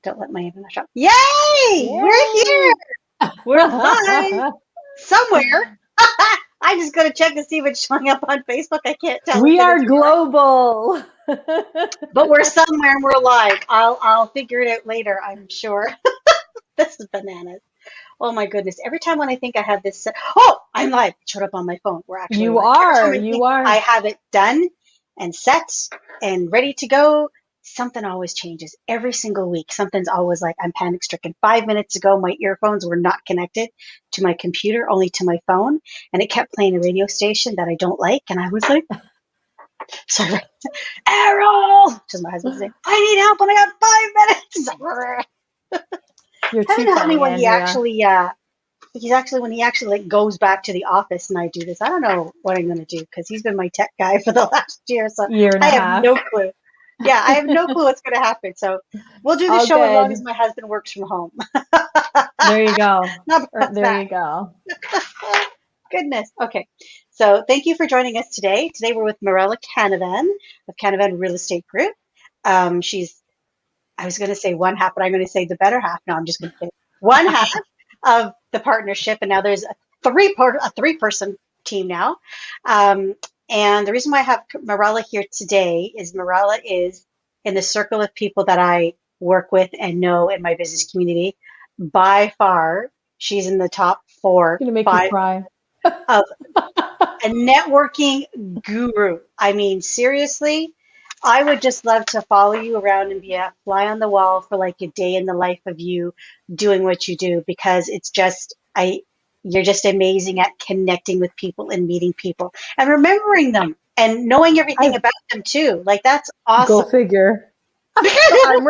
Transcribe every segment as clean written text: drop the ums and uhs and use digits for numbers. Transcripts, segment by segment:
Don't let my internet shut. Yay! We're here. Yay! We're live somewhere. I'm just gonna check to see if it's showing up on Facebook. I can't tell if We it is are or not, global. but we're somewhere and we're live. I'll figure it out later, I'm sure. This is bananas. Oh my goodness. Every time when I think I have this oh, I'm live. It showed up on my phone. We're actually You live. Every time are. I You think I are. have it done and set and ready to go, something always changes every single week. Something's always like I'm panic stricken. 5 minutes ago, my earphones were not connected to my computer, only to my phone, and it kept playing a radio station that I don't like. And I was like, sorry, Errol, which is my husband's name. I need help when I got 5 minutes. You're I don't too know how many funny, when he Andrea. actually when he actually like goes back to the office and I do this. I don't know what I'm going to do because he's been my tech guy for the last year, so Year and I a have half. no clue. Yeah, I have no clue what's going to happen. So we'll do the All show as long as good. my husband works from home. There you go. Not past There that. you go. Goodness. Okay. So thank you for joining us today. Today we're with Mirella Canavan of Canavan Real Estate Group. She's, I was going to say one half, but I'm going to say the better half. No, I'm just going to say one half of the partnership. And now there's a three-person team now. Um, and the reason why I have Mirella here today is Mirella is in the circle of people that I work with and know in my business community. By far, she's in the top four, You're gonna make me five cry. of a networking guru. I mean, seriously, I would just love to follow you around and be a fly on the wall for like a day in the life of you doing what you do because it's just you're just amazing at connecting with people and meeting people and remembering them and knowing everything I about them too. Like that's go awesome. figure. I'm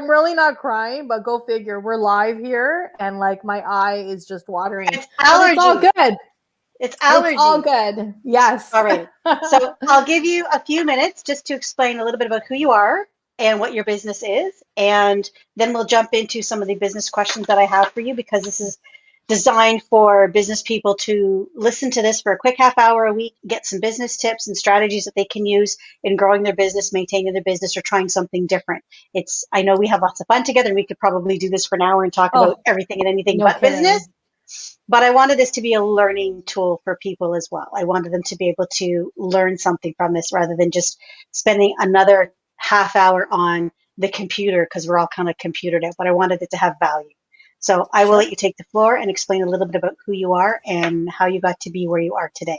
really not crying, but go figure. We're live here and like my eye is just watering. It's But it's all allergies. good. It's It's all allergies. good. Yes. All right. So I'll give you a few minutes just to explain a little bit about who you are and what your business is. And then we'll jump into some of the business questions that I have for you because this is designed for business people to listen to this for a quick half hour a week, get some business tips and strategies that they can use in growing their business, maintaining their business, or trying something different. I know we have lots of fun together and we could probably do this for an hour and talk about Oh, everything and anything no but business. kidding. But I wanted this to be a learning tool for people as well. I wanted them to be able to learn something from this rather than just spending another half hour on the computer because we're all kind of computered out, but I wanted it to have value. So I will Sure. let you take the floor and explain a little bit about who you are and how you got to be where you are today.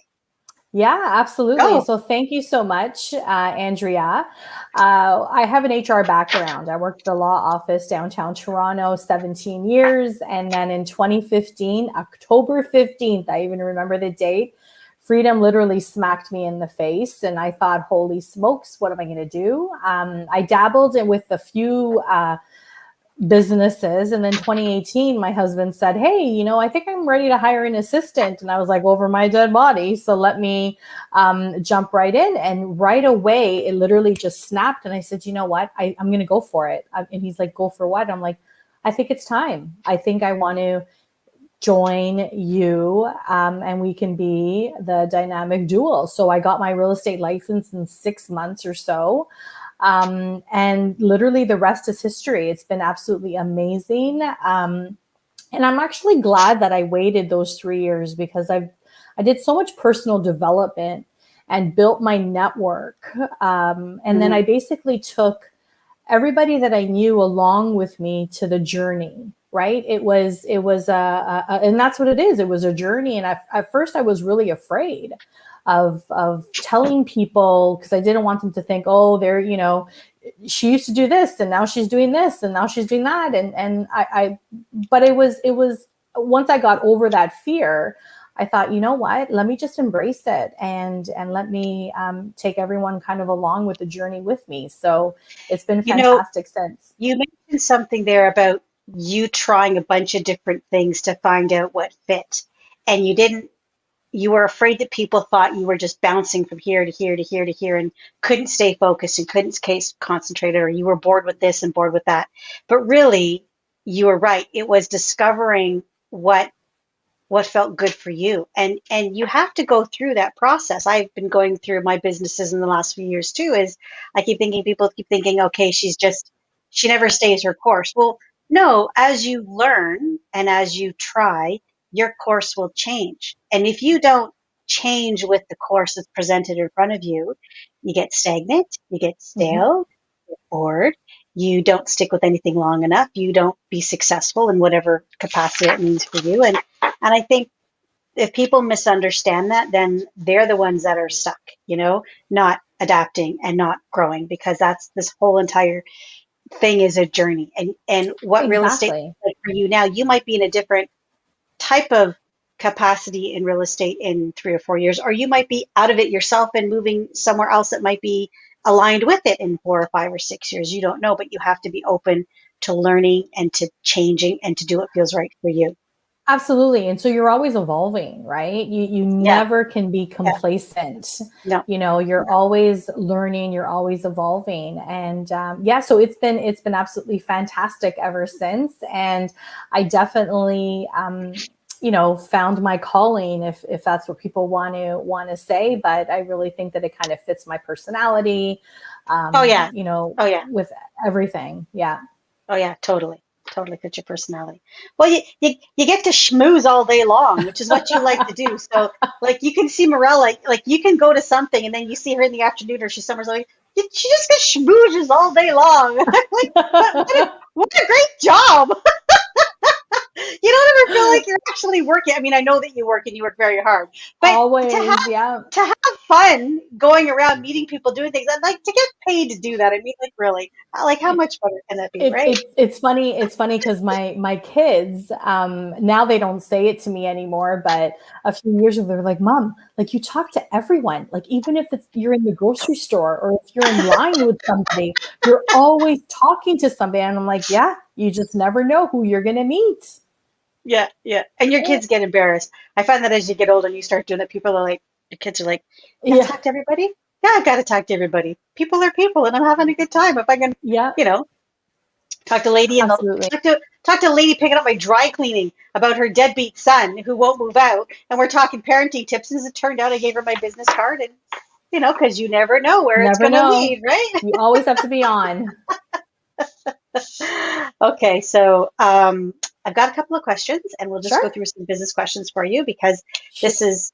Yeah, absolutely. Go. So thank you so much, Andrea. I have an HR background. I worked at the law office downtown Toronto 17 years. And then in 2015, October 15th, I even remember the date, freedom literally smacked me in the face. And I thought, holy smokes, what am I going to do? I dabbled in with a few businesses. And then 2018, my husband said, hey, I think I'm ready to hire an assistant. And I was like, over my dead body. So let me jump right in. And right away, it literally just snapped. And I said, you know what? I'm going to go for it. And he's like, go for what? I'm like, I think it's time. I think I want to join you and we can be the dynamic duo. So I got my real estate license in 6 months or so. And literally the rest is history. It's been absolutely amazing. And I'm actually glad that I waited those 3 years because I did so much personal development and built my network. And then I basically took everybody that I knew along with me to the journey. Right. It was and that's what it is. It was a journey. And at first I was really afraid of telling people because I didn't want them to think, oh, she used to do this and now she's doing this and now she's doing that. But it was once I got over that fear, I thought, you know what, let me just embrace it and let me take everyone kind of along with the journey with me. So it's been You know, fantastic since. you mentioned something there about you trying a bunch of different things to find out what fit. And you were afraid that people thought you were just bouncing from here to here to here to here and couldn't stay focused and couldn't stay concentrated, or you were bored with this and bored with that. But really, you were right. It was discovering what felt good for you. And you have to go through that process. I've been going through my businesses in the last few years too, is people keep thinking, okay, she's just she never stays her course. Well, no, as you learn and as you try, your course will change. And if you don't change with the course that's presented in front of you, you get stagnant, you get Hmm. stale, bored, you don't stick with anything long enough, you don't be successful in whatever capacity it means for you. And I think if people misunderstand that, then they're the ones that are stuck, not adapting and not growing, because that's this whole entire thing is a journey. And what real estate Exactly. is like for you now, you might be in a different type of capacity in real estate in 3 or 4 years, or you might be out of it yourself and moving somewhere else that might be aligned with it in 4 or 5 or 6 years. You don't know, but you have to be open to learning and to changing and to do what feels right for you. Absolutely. And so you're always evolving, right? You Yeah, never can be yeah, complacent. no, You're always learning, you're always evolving. And yeah, so it's been absolutely fantastic ever since. And I definitely found my calling, if that's what people want to say, but I really think that it kind of fits my personality, oh yeah, oh yeah, with everything. Yeah. oh yeah, totally. Totally fits your personality. Well, you get to schmooze all day long, which is what you like to do. So, like, you can see Morella, like, you can go to something and then you see her in the afternoon or she's somewhere like, she just gets schmoozes all day long. I'm like, what a great job. You don't ever feel like you're actually working. I mean, I know that you work and you work very hard, but Always, yeah. to have fun going around meeting people, doing things, I'd like to get paid to do that. I mean, like, really, like, how much better can that be, right? It's funny. It's funny because my kids, now they don't say it to me anymore, but a few years ago they're like, "Mom, like you talk to everyone, like even if you're in the grocery store or if you're in line with somebody, you're always talking to somebody." And I'm like, "Yeah, you just never know who you're gonna meet." Yeah, yeah. And your kids get embarrassed. I find that as you get older and you start doing it, people are like, your kids are like, you gotta Yeah, talk to everybody? Yeah, I've got to talk to everybody. People are people, and I'm having a good time. If I can, yeah, you know, talk to a lady in the absolutely. talk to a lady picking up my dry cleaning about her deadbeat son who won't move out, and we're talking parenting tips. And as it turned out, I gave her my business card, and because you never know where it's Never gonna know. lead, right? You always have to be on. Okay, so I've got a couple of questions, and we'll just go Sure. through some business questions for you because Sure. this is,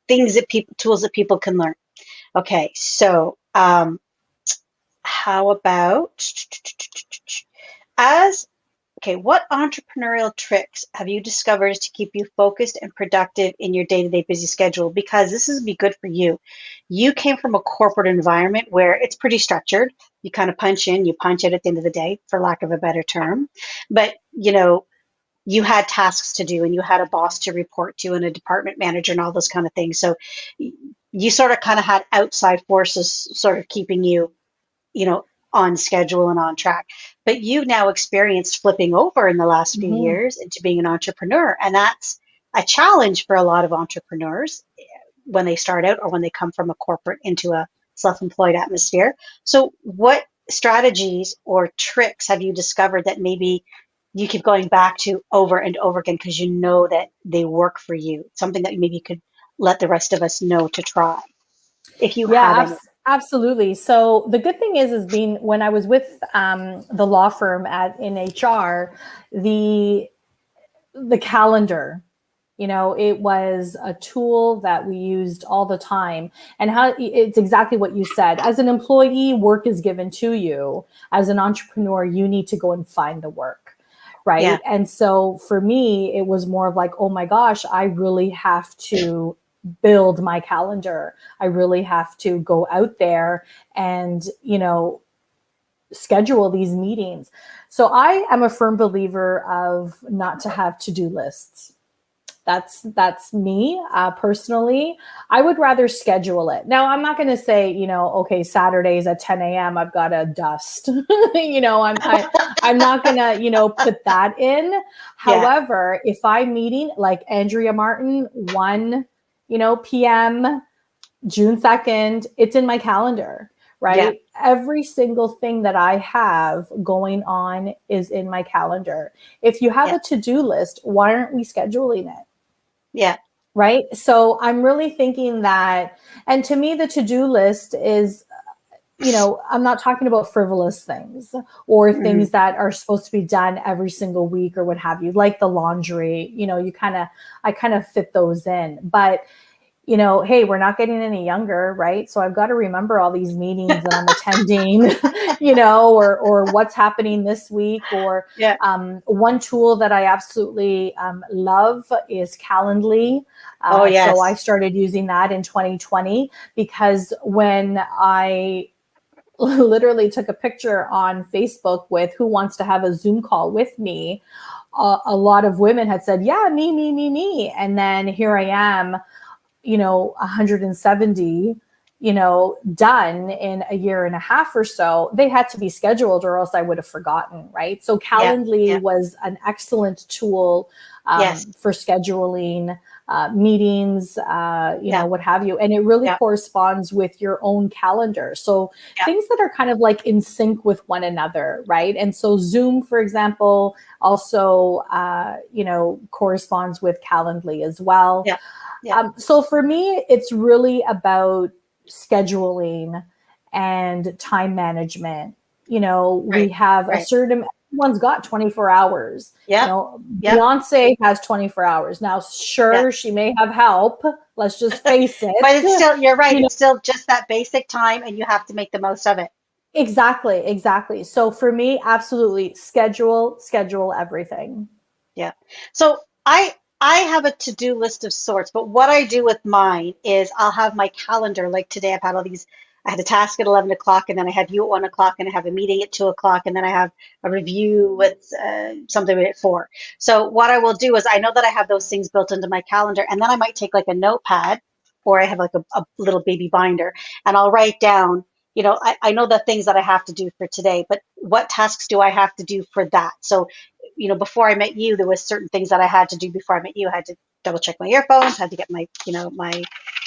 things that people, tools that people can learn. Okay, so how about as okay, what entrepreneurial tricks have you discovered to keep you focused and productive in your day-to-day busy schedule? Because this is be good for you. You came from a corporate environment where it's pretty structured. You kind of punch in, you punch out at the end of the day, for lack of a better term. But you had tasks to do and you had a boss to report to and a department manager and all those kind of things. So you sort of kind of had outside forces sort of keeping you, you know, on schedule and on track. But you've now experienced flipping over in the last few Mhm. years into being an entrepreneur. And that's a challenge for a lot of entrepreneurs when they start out or when they come from a corporate into a self employed atmosphere. So, what strategies or tricks have you discovered that maybe you keep going back to over and over again because you know that they work for you? Something that maybe you could let the rest of us know to try if you have Yeah, any. absolutely. So the good thing is being when I was with the law firm in HR, the the calendar, it was a tool that we used all the time. And how it's exactly what you said. As an employee, work is given to you. As an entrepreneur, you need to go and find the work. Yeah, Right. And so for me, it was more of like, oh my gosh, I really have to build my calendar. I really have to go out there and, schedule these meetings. So I am a firm believer of not to have to-do lists. That's me personally. I would rather schedule it. Now, I'm not going to say, okay, Saturdays at 10 a.m. I've got to dust. I'm not going to, put that in. yeah, However, if I'm meeting like Andrea Martin, 1, p.m. June 2nd, it's in my calendar, yeah, right? Every single thing that I have going on is in my calendar. If you have yeah, a to-do list, why aren't we scheduling it? yeah, Right. So I'm really thinking that, and to me, the to do list is I'm not talking about frivolous things or Hmm. things that are supposed to be done every single week or what have you, like the laundry. I kind of fit those in. But hey, we're not getting any younger, right? So I've got to remember all these meetings that I'm attending, or what's happening this week. Or Yeah. one tool that I absolutely love is Calendly. Oh, So I yes. started using that in 2020 because when I literally took a picture on Facebook with who wants to have a Zoom call with me, a lot of women had said, yeah, me. And then here I am, 170, done in a year and a half or so. They had to be scheduled or else I would have forgotten, right? So Yeah. Calendly Yeah. was an excellent tool Yes. for scheduling meetings, Yeah. what have you. And it really Yeah. corresponds with your own calendar. So Yeah. things that are kind of like in sync with one another, right? And so Zoom, for example, also, corresponds with Calendly as well. Yeah. Yeah. So for me, it's really about scheduling and time management. We Right. have a Right. certain, everyone's got 24 hours. Yep. Yep. Beyonce has 24 hours. Now, Yep. sure, she may have help. Let's just face But it's it. still, you're right. You know, It's still just that basic time, and you have to make the most of it. exactly. So for me, absolutely schedule everything. Yeah. So I have a to-do list of sorts, but what I do with mine is I'll have my calendar. Like today, I've had all these. I had a task at 11 o'clock, and then I have you at 1 o'clock, and I have a meeting at 2 o'clock, and then I have a review with something at 4. So what I will do is I know that I have those things built into my calendar, and then I might take like a notepad, or I have like a little baby binder, and I'll write down. I know the things that I have to do for today, but what tasks do I have to do for that? So before I met you, there was certain things that I had to do before I met you. I had to double check my earphones, had to get my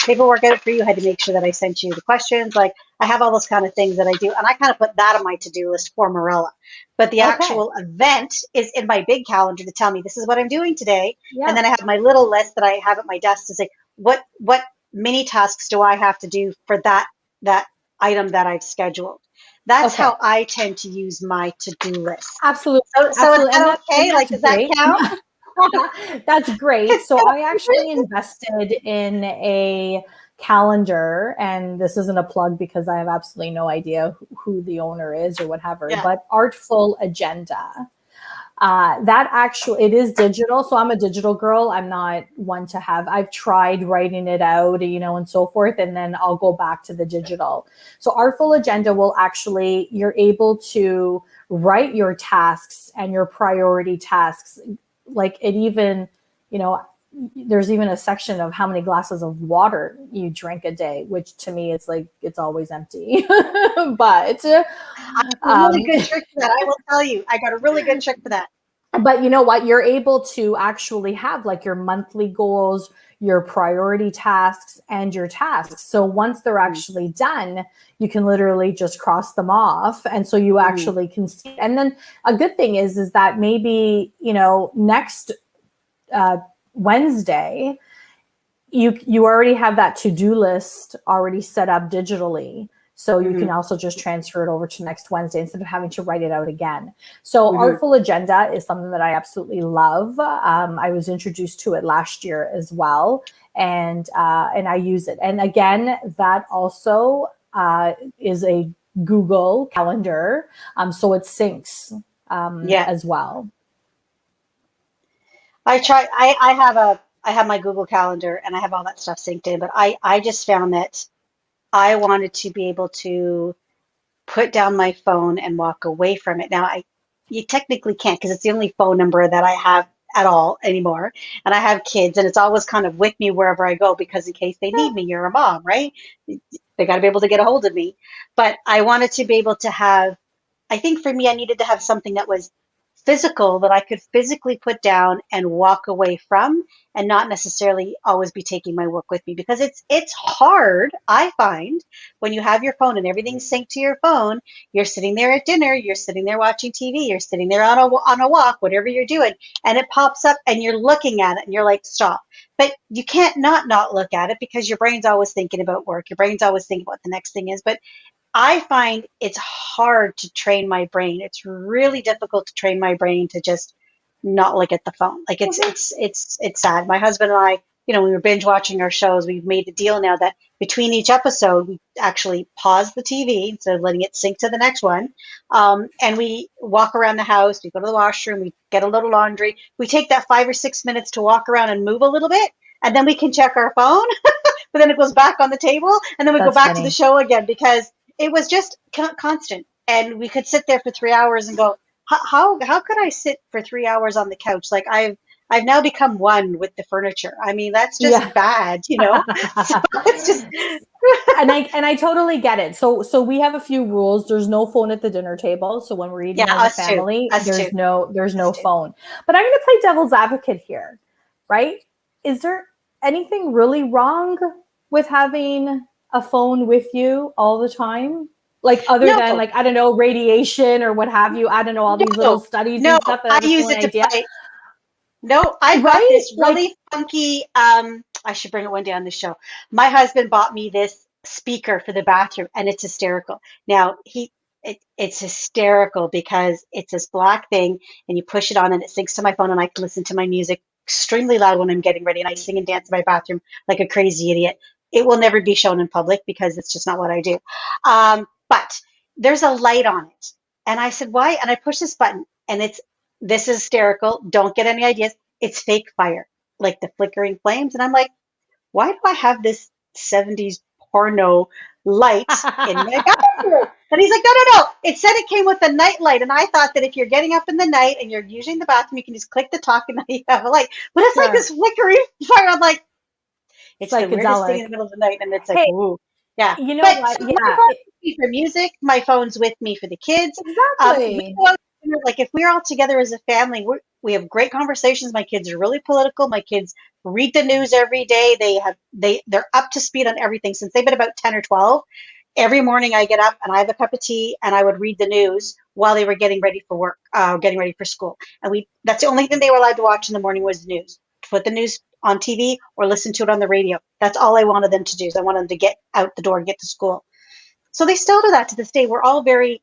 paperwork out for you, had to make sure that I sent you the questions. Like I have all those kind of things that I do. And I kind of put that on my to-do list for Mirella. But the Okay. actual event is in my big calendar to tell me this is what I'm doing today. And Yeah. then I have my little list that I have at my desk to say, what mini tasks do I have to do for that item that I've scheduled? That's Okay. how I tend to use my to-do list. Absolutely. So is Absolutely. And that that's and okay? Like, that's does that great. count? That's great. It's So I actually good. invested in a calendar, and this isn't a plug because I have absolutely no idea who the owner is or whatever, Yeah. but Artful Agenda. That actually, it is digital. So I'm a digital girl. I'm not one to have, I've tried writing it out, and so forth, and then I'll go back to the digital. So Artful Agenda will actually, you're able to write your tasks and your priority tasks. Like it even, you know, there's even a section of how many glasses of water you drink a day, which to me it's like it's always empty. but I have a really um, good trick for that. I will tell you. I got a really good trick for that. but you know what, you're able to actually have like your monthly goals, your priority tasks, and your tasks. So once they're Mm-hmm. actually done, you can literally just cross them off, and so you Mm-hmm. actually can see. And then a good thing is that maybe next uh, Wednesday you already have that to-do list already set up digitally, so you Mm-hmm. can also just transfer it over to next Wednesday instead of having to write it out again. So Mm-hmm. Artful Agenda is something that I absolutely love. I was introduced to it last year as well, and I use it. And again, that also is a Google Calendar, so it syncs Yeah. as well. I try. I have my Google Calendar and I have all that stuff synced in. But I just found that I wanted to be able to put down my phone and walk away from it. Now you technically can't because it's the only phone number that I have at all anymore. And I have kids and it's always kind of with me wherever I go because in case they need me, you're a mom, right? They got to be able to get a hold of me. But I wanted to be able to have, I think for me, I needed to have something that was physical that I could physically put down and walk away from and not necessarily always be taking my work with me because it's hard, I find, when you have your phone and everything's synced to your phone, you're sitting there at dinner, you're sitting there watching TV, you're sitting there on a walk, whatever you're doing, and it pops up and you're looking at it and you're like, stop. But you can't not look at it because your brain's always thinking about work. Your brain's always thinking what the next thing is. But I find it's hard to train my brain. It's really difficult to train my brain to just not look at the phone. Like Mhm. it's sad. My husband and I, when we were binge watching our shows, we've made a deal now that between each episode, we actually pause the TV instead of letting it sync to the next one. And we walk around the house. We go to the washroom. We get a little laundry. We take that 5 or 6 minutes to walk around and move a little bit, and then we can check our phone. But then it goes back on the table, and then we go That's back to the funny. show again because it was just constant. And we could sit there for 3 hours and go, how could I sit for 3 hours on the couch? Like I've now become one with the furniture. I mean, that's Yeah. just bad, So it's just And I totally get it. So we have a few rules. There's no phone at the dinner table. So when we're yeah, eating as a us too, family, us too, there's no us too. phone. But I'm going to play devil's advocate here, right? Is there anything really wrong with having a phone with you all the time? Like other than No, like I don't know radiation or what have you. I don't know all these little no, studies no. and stuff that I have a use silly it to idea, play. No, I've got right? this Like really funky. I should bring it one day on the show. My husband bought me this speaker for the bathroom, and it's hysterical. Now it's hysterical because it's this black thing, and you push it on, and it syncs to my phone, and I can listen to my music extremely loud when I'm getting ready, and I sing and dance in my bathroom like a crazy idiot. It will never be shown in public because it's just not what I do. But there's a light on it, and I said, "Why?" And I push this button, and it's this is hysterical. Don't get any ideas. It's fake fire, like the flickering flames. And I'm like, why do I have this 70s porno light in my bathroom? And he's like, no, no, no. It said it came with a night light. And I thought that if you're getting up in the night and you're using the bathroom, you can just click the talk and then you have a light. But it's like sure, this flickering fire. I'm like, it's the weirdest thing in psychedelic. the middle of the night. And it's like, Hey, ooh, yeah. you know But what? so my Yeah, phone's with me for music. My phone's with me for the kids. We exactly. go out to dinner, like if we're all together as a family, we have great conversations. My kids are really political. My kids read the news every day. They're up to speed on everything since they've been about 10 or 12. Every morning I get up and I have a cup of tea and I would read the news while they were getting ready for work, getting ready for school. And that's the only thing they were allowed to watch in the morning was the news. Put the news on TV or listen to it on the radio. That's all I wanted them to do. So I wanted them to get out the door and get to school. So they still do that to this day. We're all very,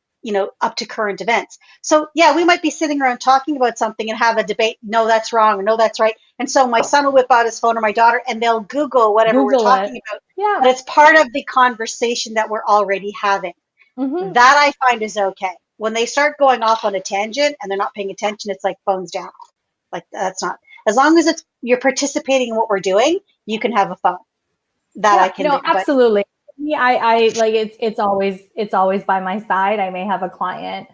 up to current events. So yeah, we might be sitting around talking about something and have a debate. No, that's wrong, or no, that's right. And so my son will whip out his phone or my daughter, and they'll Google whatever we're Google it. talking about. Yeah. But it's part of the conversation that we're already having. Hmm. That I find is okay. When they start going off on a tangent and they're not paying attention, it's like phones down. Like that's not. As long as you're participating in what we're doing, you can have a phone. That I Yeah. can do. No, But absolutely. Yeah, I like it's always by my side. I may have a client,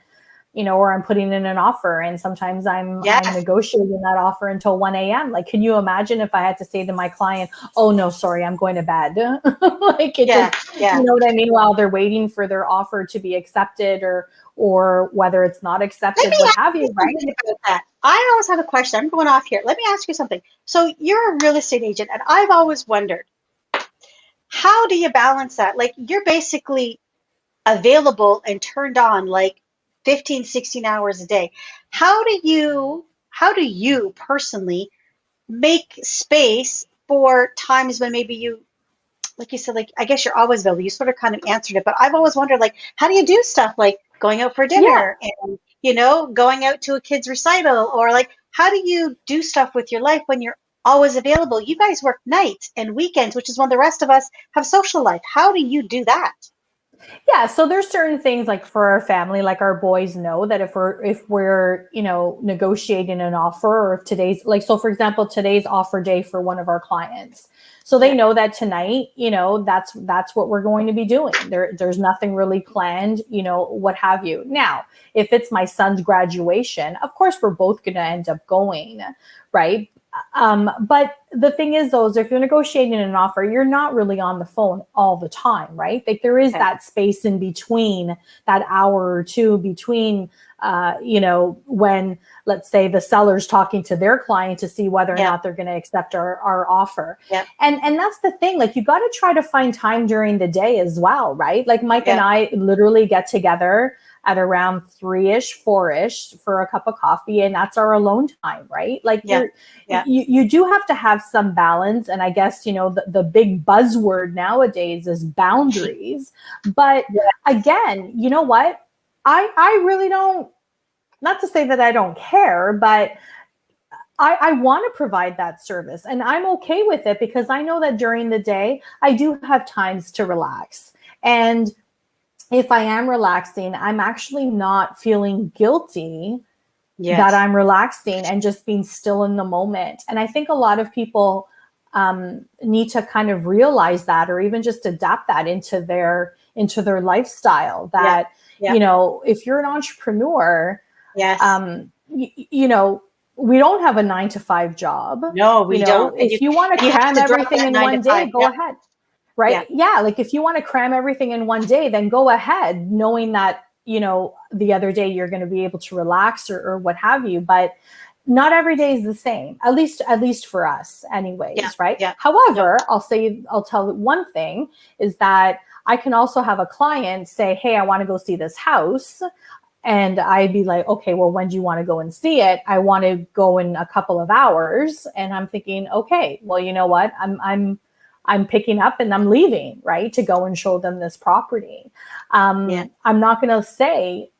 or I'm putting in an offer, and sometimes I'm yes, negotiating that offer until 1 a.m. Like, can you imagine if I had to say to my client, "Oh no, sorry, I'm going to bed." Like it just, yeah, yeah. what I mean, while they're waiting for their offer to be accepted or whether it's not Let accepted, me what ask have you you, right? something about that. I always have a question. I'm going off here. Let me ask you something. So you're a real estate agent, and I've always wondered, how do you balance that? Like you're basically available and turned on like 15, 16 hours a day. How do you personally make space for times when maybe like you said, like I guess you're always available. You sort of kind of answered it, but I've always wondered, like, how do you do stuff like going out for Yeah. dinner and going out to a kid's recital, or like how do you do stuff with your life when you're always available? You guys work nights and weekends, which is when the rest of us have social life. How do you do that? Yeah, so there's certain things like for our family, like our boys know that if we're negotiating an offer, or if today's like, so for example, today's offer day for one of our clients. So they Yeah, know that tonight, that's what we're going to be doing. There's nothing really planned, what have you. Now, if it's my son's graduation, of course we're both going to end up going, right? But the thing is, though, is if you're negotiating an offer, you're not really on the phone all the time, right? Like there is okay, that space in between, that hour or two between, when let's say the seller's talking to their client to see whether or yeah, not they're going to accept our offer. yeah, And that's the thing. Like you got to try to find time during the day as well, right? Like Mike and yeah, I literally get together. at around 3-ish, 4-ish for a cup of coffee, and that's our alone time, right? Like Yeah. Yeah. you do have to have some balance. And I guess, the big buzzword nowadays is boundaries. But Yeah. again, you know what? I really don't, not to say that I don't care, but I want to provide that service, and I'm okay with it because I know that during the day I do have times to relax. And if I am relaxing, I'm actually not feeling guilty that Yes. I'm relaxing and just being still in the moment. And I think a lot of people need to kind of realize that, or even just adapt that into their lifestyle. Yeah. That, Yeah. if you're an entrepreneur, Yes. we don't have a 9 to 5 job. No, we don't. If you want to And you have cram to drop everything that in nine to one day, five. go Yeah. ahead. Yeah. Right? Yeah. Like if you want to cram everything in one day, then go ahead, knowing that, the other day you're going to be able to relax, or what have you. But not every day is the same, at least for us Yeah. anyways. Right? Yeah. However, I'll tell one thing is that I can also have a client say, hey, I want to go see this house. And I'd be like, okay, well, when do you want to go and see it? I want to go in a couple of hours. And I'm thinking, okay, well, you know what? I'm picking up and I'm leaving, right, to go and show them this property. Yeah. I'm not going to say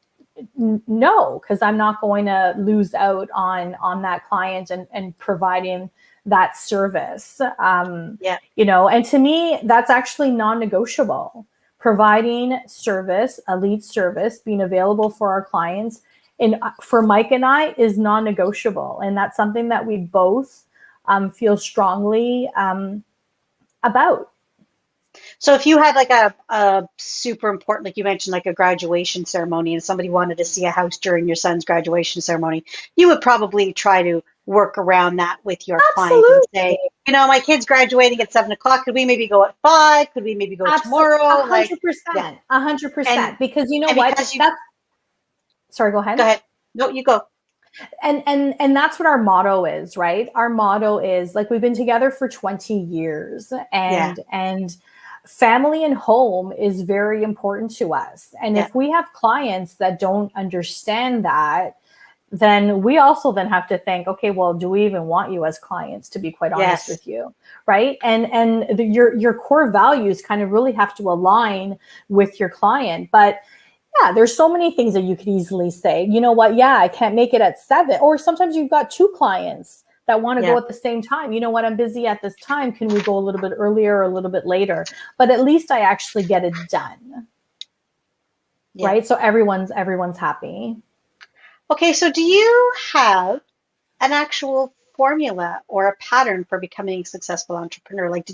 no, because I'm not going to lose out on that client and providing that service. Yeah. And to me, that's actually non-negotiable. Providing service, elite service, being available for our clients, and for Mike and I, is non-negotiable, and that's something that we both feel strongly about. So if you had like a super important, like you mentioned, like a graduation ceremony, and somebody wanted to see a house during your son's graduation ceremony, you would probably try to work around that with your client and say, Absolutely. my kid's graduating at 7 o'clock. Could we maybe go at 5? Could we maybe go Absolutely, tomorrow? Like, yeah. 100%, a hundred And percent. Because you know and what? because you That's sorry. Go go ahead. ahead. No, you go. And that's what our motto is, right? Our motto is, like, we've been together for 20 years, Yeah. and family and home is very important to us. And Yeah. if we have clients that don't understand that, then we also then have to think, okay, well, do we even want you as clients, to be quite honest Yes. with you, right? And your core values kind of really have to align with your client. But yeah, there's so many things that you could easily say, you know what, yeah, I can't make it at 7. Or sometimes you've got 2 clients that want to go Yeah. at the same time. You know what, I'm busy at this time. Can we go a little bit earlier or a little bit later? But at least I actually get it done. Yeah. Right? So everyone's happy. Okay, so do you have an actual formula or a pattern for becoming a successful entrepreneur? Like,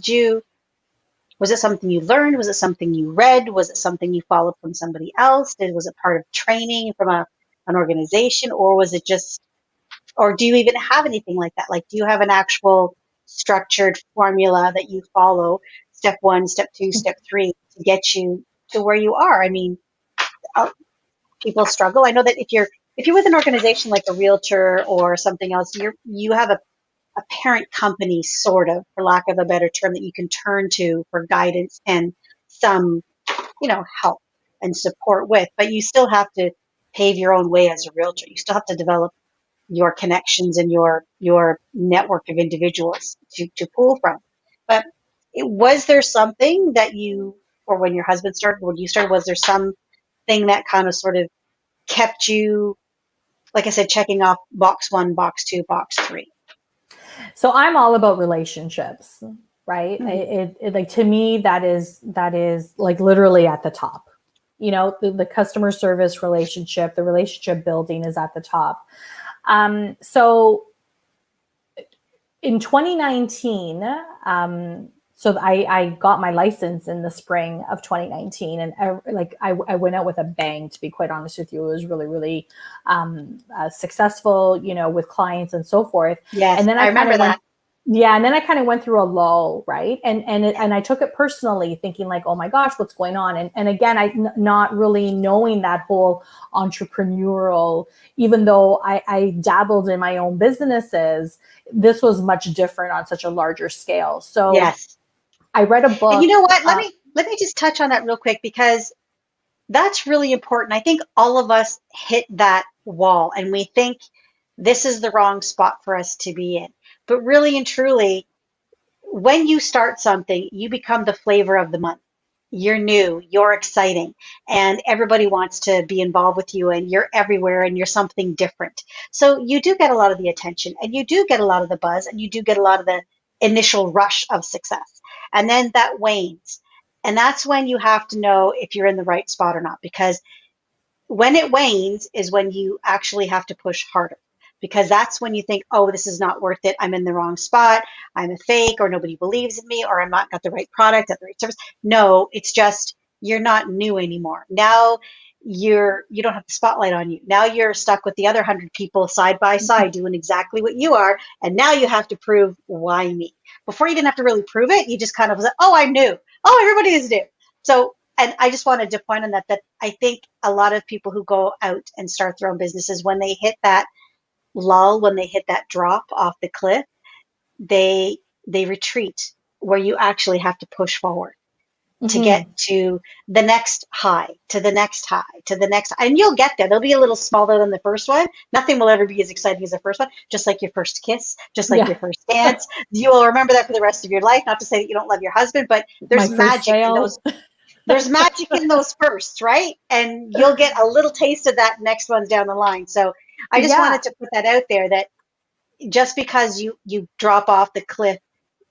was it something you learned? Was it something you read? Was it something you followed from somebody else? Was it part of training from an organization? Or was it just, or do you even have anything like that? Like, do you have an actual structured formula that you follow, step 1, step 2, step 3, to get you to where you are? I mean, people struggle. I know that if you're with an organization like a realtor or something else, you have a parent company, sort of, for lack of a better term, that you can turn to for guidance and some, help and support with. But you still have to pave your own way as a realtor. You still have to develop your connections and your network of individuals to pull from. But was there something that or when your husband started, when you started, was there something that kind of sort of kept you, like I said, checking off box 1, box 2, box 3? So I'm all about relationships, right? Mm-hmm. It like, to me, that is like literally at the top. The customer service relationship, the relationship building is at the top. So in 2019, so I got my license in the spring of 2019, and I went out with a bang, to be quite honest with you. It was really, really successful, with clients and so forth. Yes, And then I remember that. yeah, and then I kind of went through a lull, right? And I took it personally, thinking like, oh my gosh, what's going on? And again, not really knowing that whole entrepreneurial, even though I dabbled in my own businesses, this was much different on such a larger scale. So Yes. I read a And you book. know what? Let me just touch on that real quick, because That's really important. I think all of us hit that wall and we think this is the wrong spot for us to be in. But really and truly, when you start something, you become the flavor of the month. You're new, you're exciting, and everybody wants to be involved with you, and you're everywhere, and you're something different. So you do get a lot of the attention, and you do get a lot of the buzz, and you do get a lot of the initial rush of success. And then that wanes. And that's when you have to know if you're in the right spot or not, because when it wanes is when you actually have to push harder, because that's when you think, oh, this is not worth it. I'm in the wrong spot. I'm a fake, or nobody believes in me, or I'm not got the right product at the right service. No, it's just you're not new anymore. Now you don't have the spotlight on you. Now you're stuck with the other 100 people side by side doing exactly what you are, and now you have to prove why me. Before you didn't have to really prove it. You just kind of was like, oh, I'm new. Oh, everybody is new. So and I just wanted to point on that I think a lot of people who go out and start their own businesses, when they hit that lull, when they hit that drop off the cliff, they they retreat, where you actually have to push forward to get Hmm. to the next high, to the next high, to the next, and you'll get there. They'll be a little smaller than the first one. Nothing will ever be as exciting as the first one, just like your first kiss, just like Yeah. your first dance. You will remember that for the rest of your life. Not to say that you don't love your husband, but My there's first magic in sale. those. There's magic in those firsts, right? And you'll get a little taste of that next ones down the line. So I just Yeah. wanted to put that out there, that just because you drop off the cliff,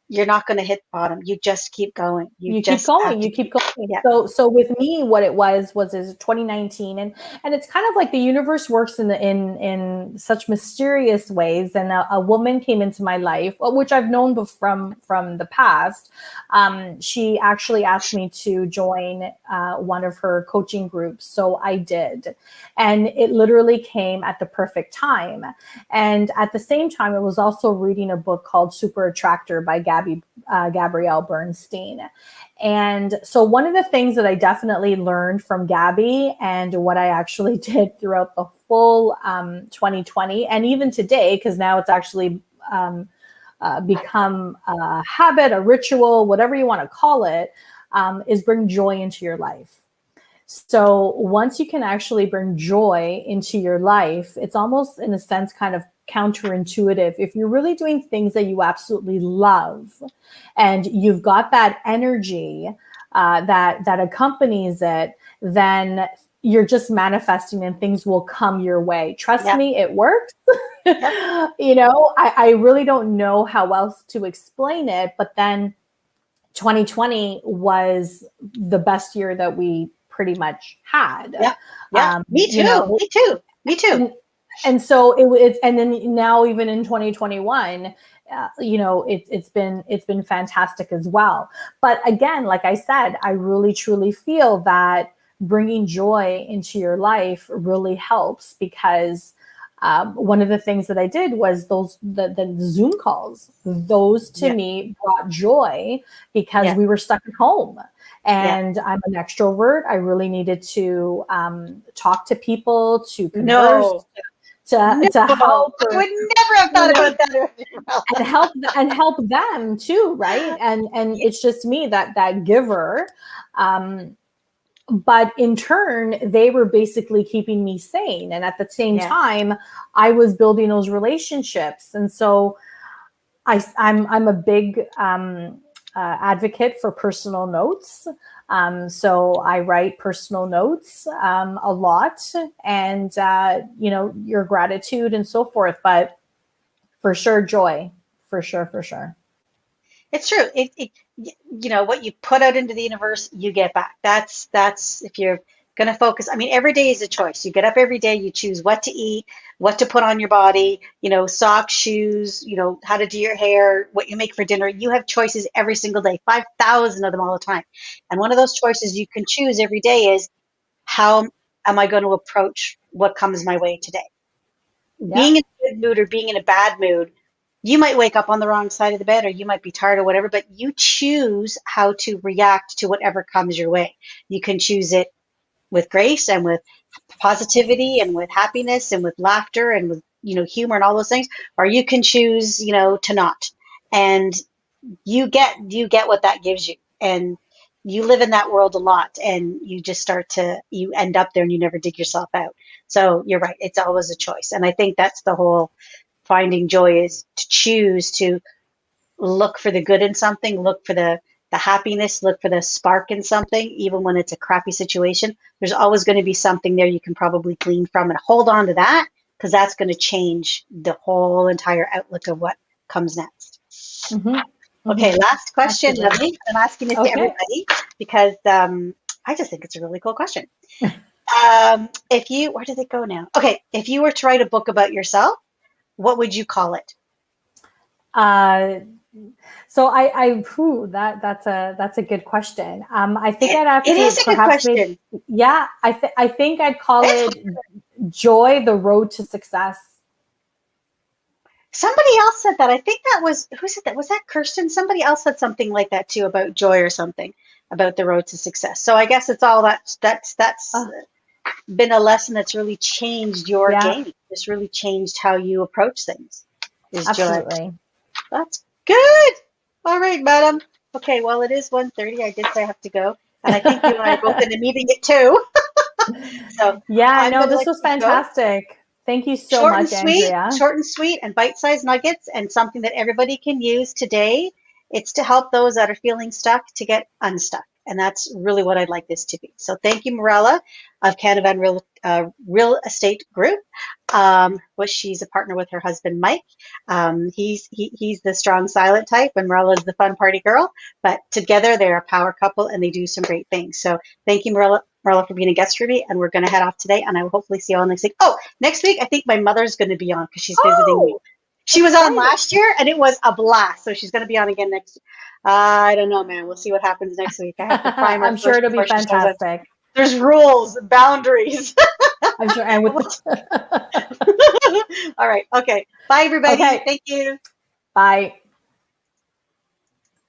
you're not going to hit bottom. You just keep going. You You keep just have going, to you keep keep. going. Yeah. So with me, what it was is 2019, and it's kind of like the universe works in such mysterious ways. And a woman came into my life, which I've known from the past. She actually asked me to join one of her coaching groups, so I did, and it literally came at the perfect time. And at the same time, I was also reading a book called Super Attractor by Gabrielle Bernstein. And so, one of the things that I definitely learned from Gabby, and what I actually did throughout the full 2020, and even today, because now it's actually become a habit, a ritual, whatever you want to call it, is bring joy into your life. So once you can actually bring joy into your life, it's almost in a sense kind of counterintuitive. If you're really doing things that you absolutely love and you've got that energy that accompanies it, then you're just manifesting and things will come your way. Trust Yep. me, it works. Yep. I really don't know how else to explain it, but then 2020 was the best year that we pretty much had. Yep. Yep. Me You too. know, Me too. Me too. and, and so it's, and then now even in 2021, it's been fantastic as well. But again, like I said, I really truly feel that bringing joy into your life really helps, because one of the things that I did was the Zoom calls. Those to Yeah. me brought joy, because Yeah. we were stuck at home. Yeah. And I'm an extrovert. I really needed to talk to people, to converse, No. No. to help, I or would never have thought about that earlier. and help them too, right? And it's just me, that giver. Um, but in turn, they were basically keeping me sane, and at the same Yeah. time, I was building those relationships. And so I'm a big advocate for personal notes. So I write personal notes a lot, and your gratitude and so forth. But for sure, joy, for sure, for sure. It's true. What you put out into the universe, you get back. That's if you're going to focus. I mean, every day is a choice. You get up every day, you choose what to eat, what to put on your body, socks, shoes, how to do your hair, what you make for dinner. You have choices every single day, 5,000 of them all the time. And one of those choices you can choose every day is, how am I going to approach what comes my way today? Yeah. Being in a good mood or being in a bad mood, you might wake up on the wrong side of the bed, or you might be tired or whatever, but you choose how to react to whatever comes your way. You can choose it with grace and with positivity and with happiness and with laughter and with, humor and all those things, or you can choose, to not. And you get what that gives you. And you live in that world a lot, and you just you end up there and you never dig yourself out. So you're right. It's always a choice. And I think that's the whole finding joy, is to choose to look for the good in something, look for the happiness, look for the spark in something, even when it's a crappy situation. There's always going to be something there you can probably glean from, and hold on to that, because that's going to change the whole entire outlook of what comes next. Okay, last question, Absolutely. Lovely. I'm asking this to everybody because I just think it's a really cool question. Where did it go now? Okay, if you were to write a book about yourself, what would you call it? So that's a good question. I think I'd have It to is a good perhaps question. I think I'd call it Joy, the Road to Success. Somebody else said that. I think that was, who said that? Was that Kirsten? Somebody else said something like that too, about joy or something, about the road to success. So I guess it's all that's been a lesson that's really changed your game. It's really changed how you approach things. Is Absolutely. Joy. That's good. All right, madam. Okay, well, it is 1:30. I did say I have to go. And I think you and I are both in a meeting at 2. So yeah, no, this was fantastic. Go. Thank you so much, Andrea. Short and sweet and bite-sized nuggets, and something that everybody can use today. It's to help those that are feeling stuck to get unstuck. And that's really what I'd like this to be. So thank you, Mirella of Canavan Real Estate Group. She's a partner with her husband, Mike. He's the strong, silent type, and Mirella is the fun party girl. But together, they're a power couple, and they do some great things. So thank you, Mirella, for being a guest for me. And we're going to head off today, and I will hopefully see you all next week. Oh, next week, I think my mother's going to be on because she's visiting me. She was on last year, and it was a blast. So she's going to be on again next. I don't know, man. We'll see what happens next week. I have to prime her. I'm sure it'll be fantastic. There's rules, boundaries. I'm sure. And with all right. Okay. Bye, everybody. Okay. Thank you. Bye.